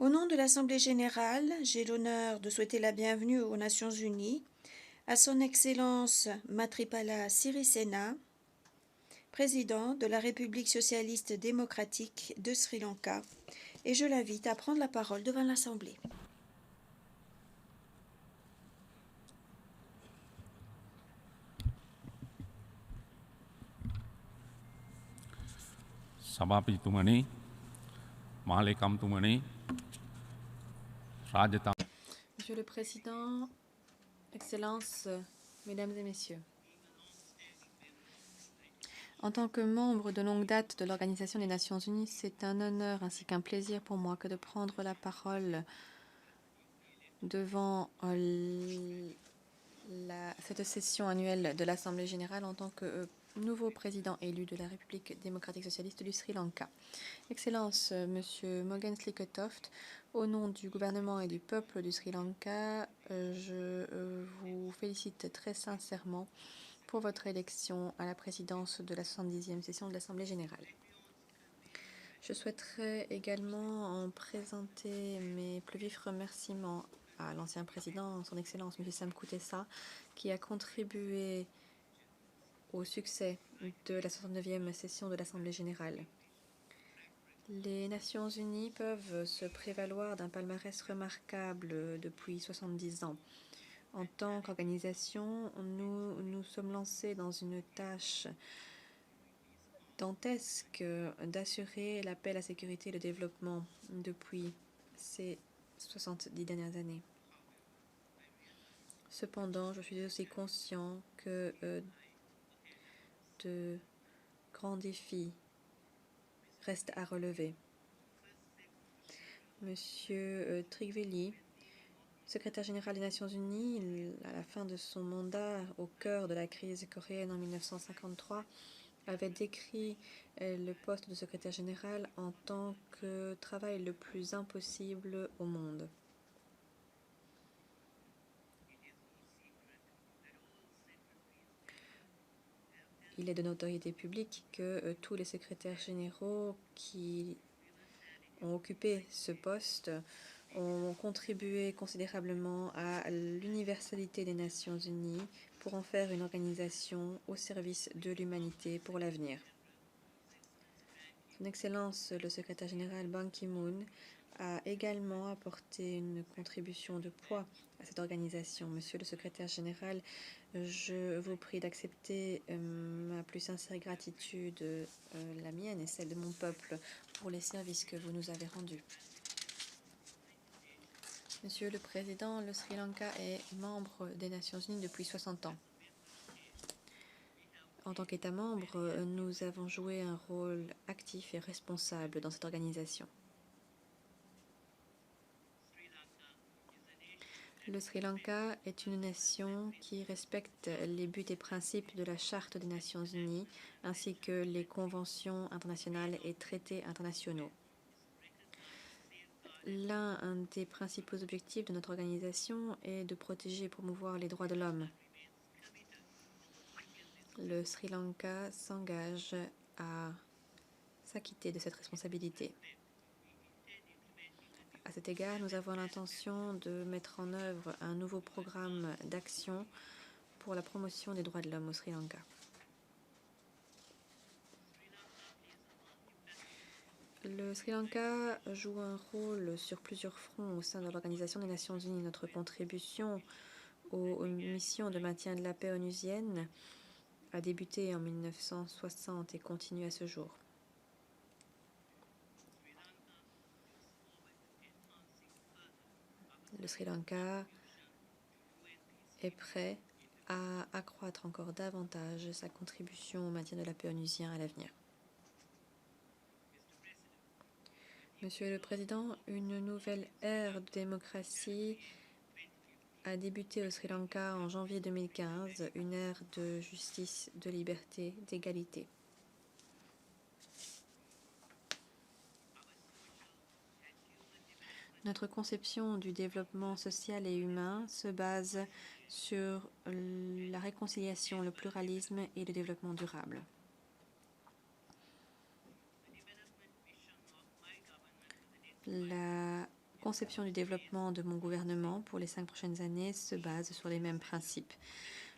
Au nom de l'Assemblée générale, j'ai l'honneur de souhaiter la bienvenue aux Nations unies à Son Excellence Matripala Sirisena, président de la République socialiste démocratique de Sri Lanka, et je l'invite à prendre la parole devant l'Assemblée. සභාපතිතුමනි මාලේකම්තුමනි රාජතා Monsieur le Président, Excellences, Mesdames et Messieurs, en tant que membre de longue date de l'Organisation des Nations Unies, c'est un honneur ainsi qu'un plaisir pour moi que de prendre la parole devant cette session annuelle de l'Assemblée générale en tant que nouveau président élu de la République démocratique socialiste du Sri Lanka. Excellence, Monsieur Mogen Sliketoft, au nom du gouvernement et du peuple du Sri Lanka, je vous félicite très sincèrement pour votre élection à la présidence de la 70e session de l'Assemblée générale. Je souhaiterais également en présenter mes plus vifs remerciements à l'ancien président, son Excellence M. Sam Kutesa, qui a contribué au succès de la 69e session de l'Assemblée générale. Les Nations unies peuvent se prévaloir d'un palmarès remarquable depuis 70 ans. En tant qu'organisation, nous nous sommes lancés dans une tâche dantesque d'assurer la paix, la sécurité et le développement depuis ces 70 dernières années. Cependant, je suis aussi conscient que de grands défis restent à relever. Monsieur Trigvelli, secrétaire général des Nations Unies, à la fin de son mandat, au cœur de la crise coréenne en 1953, avait décrit le poste de secrétaire général en tant que travail le plus impossible au monde. Il est de notoriété publique que tous les secrétaires généraux qui ont occupé ce poste ont contribué considérablement à l'universalité des Nations Unies pour en faire une organisation au service de l'humanité pour l'avenir. Son Excellence, le secrétaire général Ban Ki-moon, a également apporté une contribution de poids à cette organisation. Monsieur le secrétaire général, je vous prie d'accepter ma plus sincère gratitude, la mienne et celle de mon peuple, pour les services que vous nous avez rendus. Monsieur le Président, le Sri Lanka est membre des Nations Unies depuis 60 ans. En tant qu'État membre, nous avons joué un rôle actif et responsable dans cette organisation. Le Sri Lanka est une nation qui respecte les buts et principes de la Charte des Nations Unies, ainsi que les conventions internationales et traités internationaux. L'un des principaux objectifs de notre organisation est de protéger et promouvoir les droits de l'homme. Le Sri Lanka s'engage à s'acquitter de cette responsabilité. À cet égard, nous avons l'intention de mettre en œuvre un nouveau programme d'action pour la promotion des droits de l'homme au Sri Lanka. Le Sri Lanka joue un rôle sur plusieurs fronts au sein de l'Organisation des Nations Unies. Notre contribution aux missions de maintien de la paix onusienne a débuté en 1960 et continue à ce jour. Le Sri Lanka est prêt à accroître encore davantage sa contribution au maintien de la paix onusien à l'avenir. Monsieur le Président, une nouvelle ère de démocratie a débuté au Sri Lanka en janvier 2015, une ère de justice, de liberté, d'égalité. Notre conception du développement social et humain se base sur la réconciliation, le pluralisme et le développement durable. La conception du développement de mon gouvernement pour les 5 prochaines années se base sur les mêmes principes.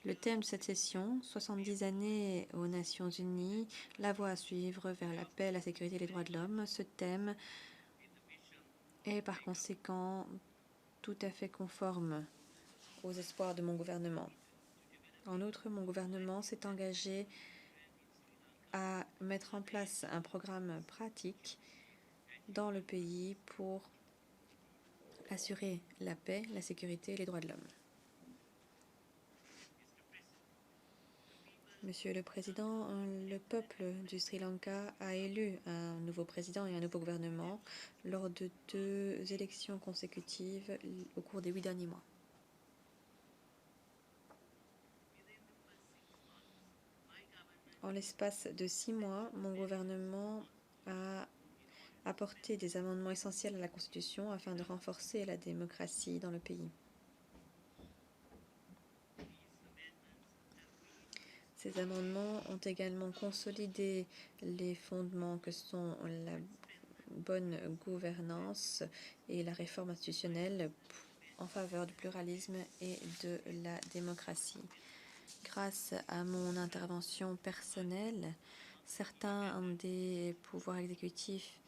Le thème de cette session, 70 années aux Nations Unies, la voie à suivre vers la paix, la sécurité et les droits de l'homme. Ce thème est par conséquent tout à fait conforme aux espoirs de mon gouvernement. En outre, mon gouvernement s'est engagé à mettre en place un programme pratique dans le pays pour assurer la paix, la sécurité et les droits de l'homme. Monsieur le Président, le peuple du Sri Lanka a élu un nouveau président et un nouveau gouvernement lors de 2 élections consécutives au cours des 8 derniers mois. En l'espace de 6 mois, mon gouvernement a apporté des amendements essentiels à la Constitution afin de renforcer la démocratie dans le pays. Ces amendements ont également consolidé les fondements que sont la bonne gouvernance et la réforme institutionnelle en faveur du pluralisme et de la démocratie. Grâce à mon intervention personnelle, certains des pouvoirs exécutifs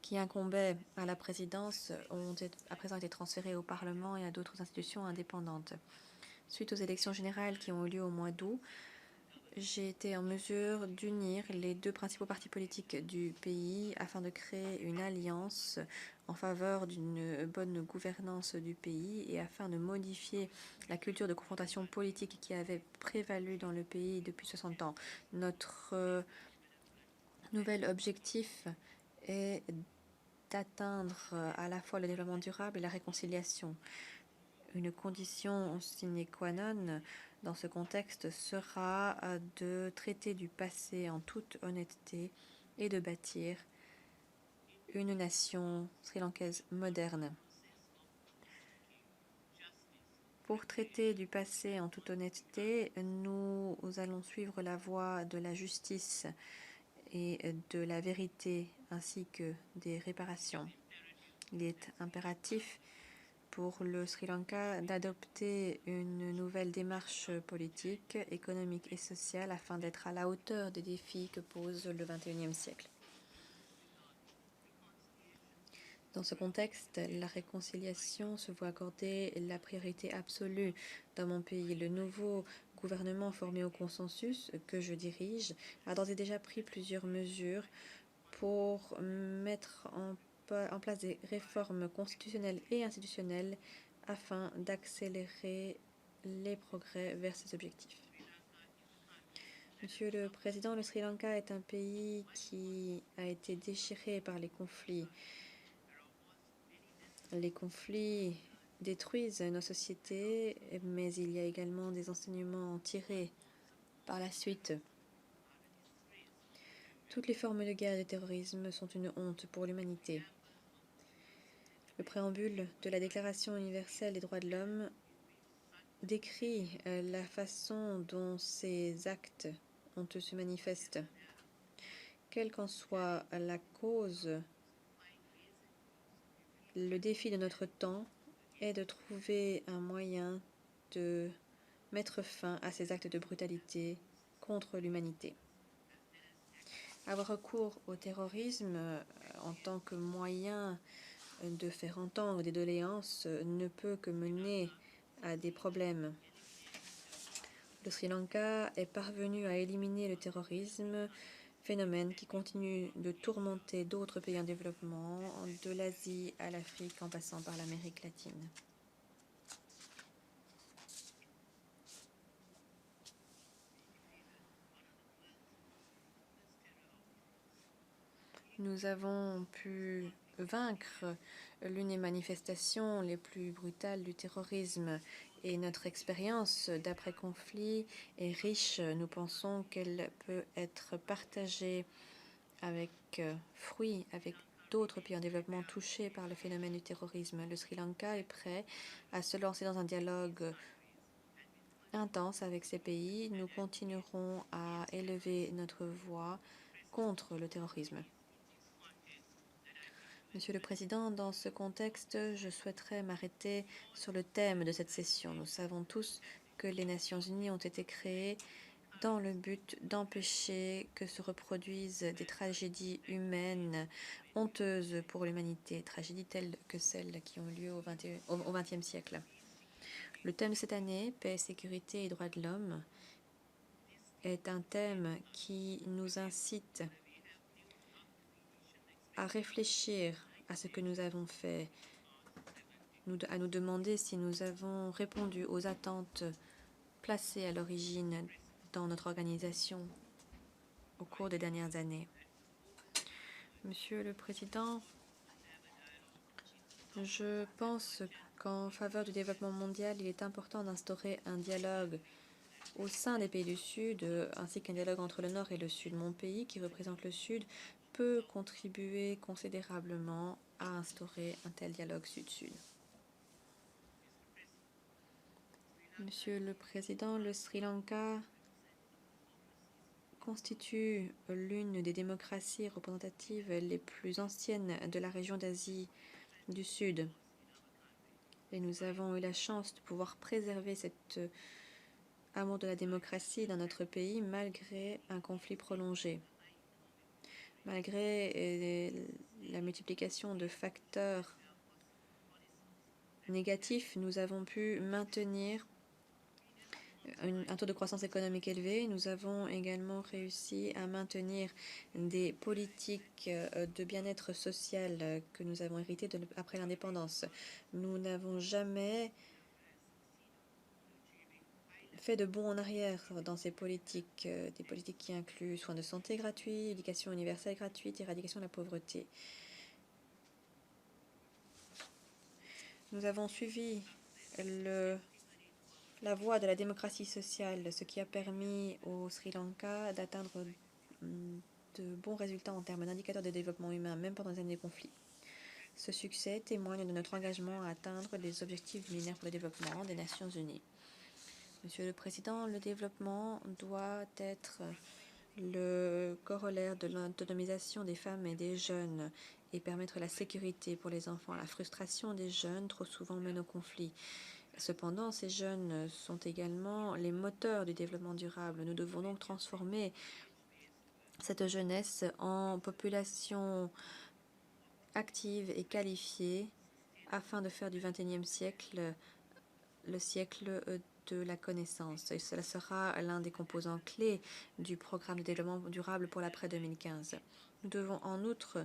qui incombaient à la présidence ont à présent été transférés au Parlement et à d'autres institutions indépendantes. Suite aux élections générales qui ont eu lieu au mois d'août, j'ai été en mesure d'unir les 2 principaux partis politiques du pays afin de créer une alliance en faveur d'une bonne gouvernance du pays et afin de modifier la culture de confrontation politique qui avait prévalu dans le pays depuis 60 ans. Notre nouvel objectif est d'atteindre à la fois le développement durable et la réconciliation. Une condition sine qua non dans ce contexte sera de traiter du passé en toute honnêteté et de bâtir une nation sri-lankaise moderne. Pour traiter du passé en toute honnêteté, nous allons suivre la voie de la justice et de la vérité ainsi que des réparations. Il est impératif pour le Sri Lanka d'adopter une nouvelle démarche politique, économique et sociale afin d'être à la hauteur des défis que pose le XXIe siècle. Dans ce contexte, la réconciliation se voit accorder la priorité absolue dans mon pays. Le nouveau gouvernement formé au consensus que je dirige a d'ores et déjà pris plusieurs mesures pour mettre en place des réformes constitutionnelles et institutionnelles afin d'accélérer les progrès vers ces objectifs. Monsieur le Président, le Sri Lanka est un pays qui a été déchiré par les conflits. Les conflits détruisent nos sociétés, mais il y a également des enseignements tirés par la suite. Toutes les formes de guerre et de terrorisme sont une honte pour l'humanité. Le préambule de la Déclaration universelle des droits de l'homme décrit la façon dont ces actes honteux se manifestent. Quelle qu'en soit la cause, le défi de notre temps est de trouver un moyen de mettre fin à ces actes de brutalité contre l'humanité. Avoir recours au terrorisme en tant que moyen de faire entendre des doléances ne peut que mener à des problèmes. Le Sri Lanka est parvenu à éliminer le terrorisme, phénomène qui continue de tourmenter d'autres pays en développement, de l'Asie à l'Afrique en passant par l'Amérique latine. Nous avons pu vaincre l'une des manifestations les plus brutales du terrorisme et notre expérience d'après-conflit est riche. Nous pensons qu'elle peut être partagée avec fruit avec d'autres pays en développement touchés par le phénomène du terrorisme. Le Sri Lanka est prêt à se lancer dans un dialogue intense avec ces pays. Nous continuerons à élever notre voix contre le terrorisme. Monsieur le Président, dans ce contexte, je souhaiterais m'arrêter sur le thème de cette session. Nous savons tous que les Nations Unies ont été créées dans le but d'empêcher que se reproduisent des tragédies humaines honteuses pour l'humanité, tragédies telles que celles qui ont lieu au XXe siècle. Le thème de cette année, paix, sécurité et droits de l'homme, est un thème qui nous incite à réfléchir à ce que nous avons fait, à nous demander si nous avons répondu aux attentes placées à l'origine dans notre organisation au cours des dernières années. Monsieur le Président, je pense qu'en faveur du développement mondial, il est important d'instaurer un dialogue au sein des pays du Sud, ainsi qu'un dialogue entre le Nord et le Sud. Mon pays, qui représente le Sud, peut contribuer considérablement à instaurer un tel dialogue Sud-Sud. Monsieur le Président, le Sri Lanka constitue l'une des démocraties représentatives les plus anciennes de la région d'Asie du Sud. Et nous avons eu la chance de pouvoir préserver cet amour de la démocratie dans notre pays malgré un conflit prolongé. Malgré la multiplication de facteurs négatifs, nous avons pu maintenir un taux de croissance économique élevé. Nous avons également réussi à maintenir des politiques de bien-être social que nous avons héritées après l'indépendance. Nous n'avons jamais fait de bond en arrière dans ces politiques, des politiques qui incluent soins de santé gratuits, éducation universelle gratuite, éradication de la pauvreté. Nous avons suivi la voie de la démocratie sociale, ce qui a permis au Sri Lanka d'atteindre de bons résultats en termes d'indicateurs de développement humain, même pendant les années de conflit. Ce succès témoigne de notre engagement à atteindre les objectifs du millénaire pour le développement des Nations Unies. Monsieur le Président, le développement doit être le corollaire de l'autonomisation des femmes et des jeunes et permettre la sécurité pour les enfants. La frustration des jeunes, trop souvent, mène au conflit. Cependant, ces jeunes sont également les moteurs du développement durable. Nous devons donc transformer cette jeunesse en population active et qualifiée afin de faire du XXIe siècle le siècle de la connaissance. Et cela sera l'un des composants clés du programme de développement durable pour l'après 2015. Nous devons en outre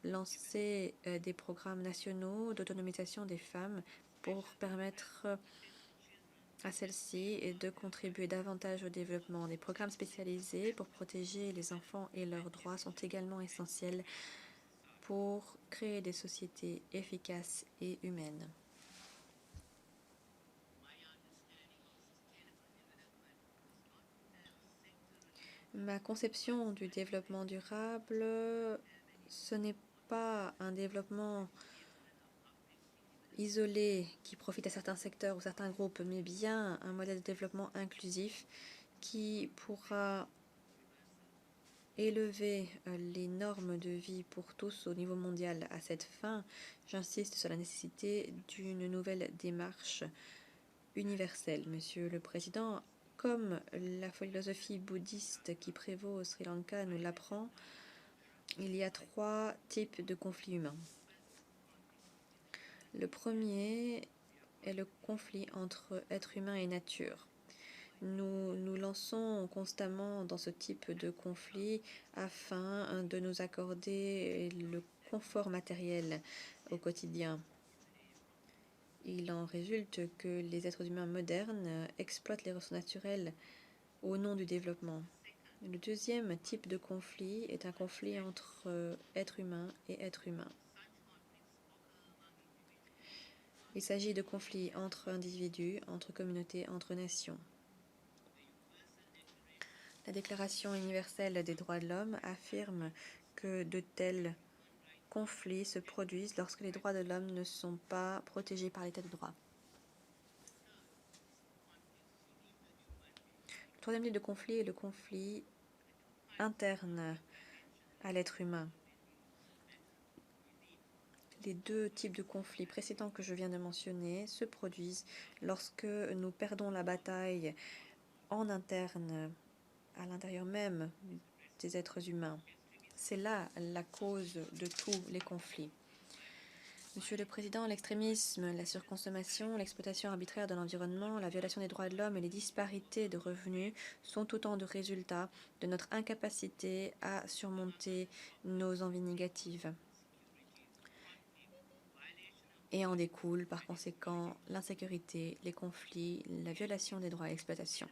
lancer des programmes nationaux d'autonomisation des femmes pour permettre à celles-ci de contribuer davantage au développement. Des programmes spécialisés pour protéger les enfants et leurs droits sont également essentiels pour créer des sociétés efficaces et humaines. Ma conception du développement durable, ce n'est pas un développement isolé qui profite à certains secteurs ou certains groupes, mais bien un modèle de développement inclusif qui pourra élever les normes de vie pour tous au niveau mondial. À cette fin, j'insiste sur la nécessité d'une nouvelle démarche universelle. Monsieur le Président, comme la philosophie bouddhiste qui prévaut au Sri Lanka nous l'apprend, il y a 3 types de conflits humains. Le premier est le conflit entre être humain et nature. Nous nous lançons constamment dans ce type de conflit afin de nous accorder le confort matériel au quotidien. Il en résulte que les êtres humains modernes exploitent les ressources naturelles au nom du développement. Le deuxième type de conflit est un conflit entre être humain et être humain. Il s'agit de conflits entre individus, entre communautés, entre nations. La Déclaration universelle des droits de l'homme affirme que de tels conflits se produisent lorsque les droits de l'homme ne sont pas protégés par l'état de droit. Le troisième type de conflit est le conflit interne à l'être humain. les deux types de conflits précédents que je viens de mentionner se produisent lorsque nous perdons la bataille en interne, à l'intérieur même des êtres humains. C'est là la cause de tous les conflits. Monsieur le Président, l'extrémisme, la surconsommation, l'exploitation arbitraire de l'environnement, la violation des droits de l'homme et les disparités de revenus sont autant de résultats de notre incapacité à surmonter nos envies négatives. Et en découle par conséquent l'insécurité, les conflits, la violation des droits et l'exploitation.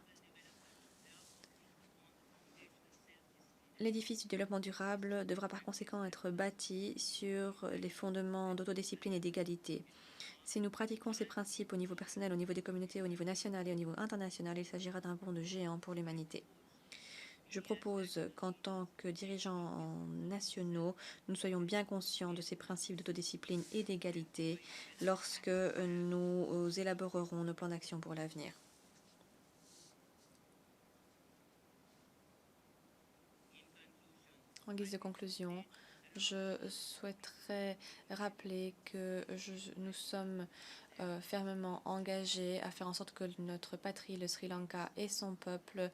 L'édifice du développement durable devra par conséquent être bâti sur les fondements d'autodiscipline et d'égalité. Si nous pratiquons ces principes au niveau personnel, au niveau des communautés, au niveau national et au niveau international, il s'agira d'un bond de géant pour l'humanité. Je propose qu'en tant que dirigeants nationaux, nous soyons bien conscients de ces principes d'autodiscipline et d'égalité lorsque nous élaborerons nos plans d'action pour l'avenir. En guise de conclusion, je souhaiterais rappeler que nous sommes fermement engagés à faire en sorte que notre patrie, le Sri Lanka et son peuple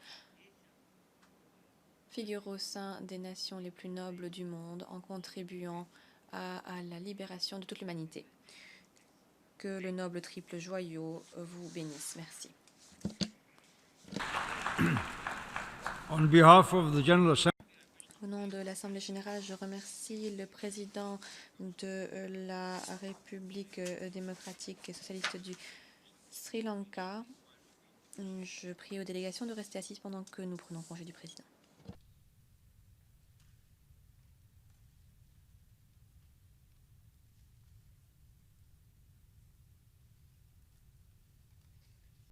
figurent au sein des nations les plus nobles du monde en contribuant à la libération de toute l'humanité. Que le noble triple joyau vous bénisse. Merci. On behalf of the General Assembly, Au nom de l'Assemblée générale, je remercie le président de la République démocratique et socialiste du Sri Lanka. Je prie aux délégations de rester assises pendant que nous prenons congé du président.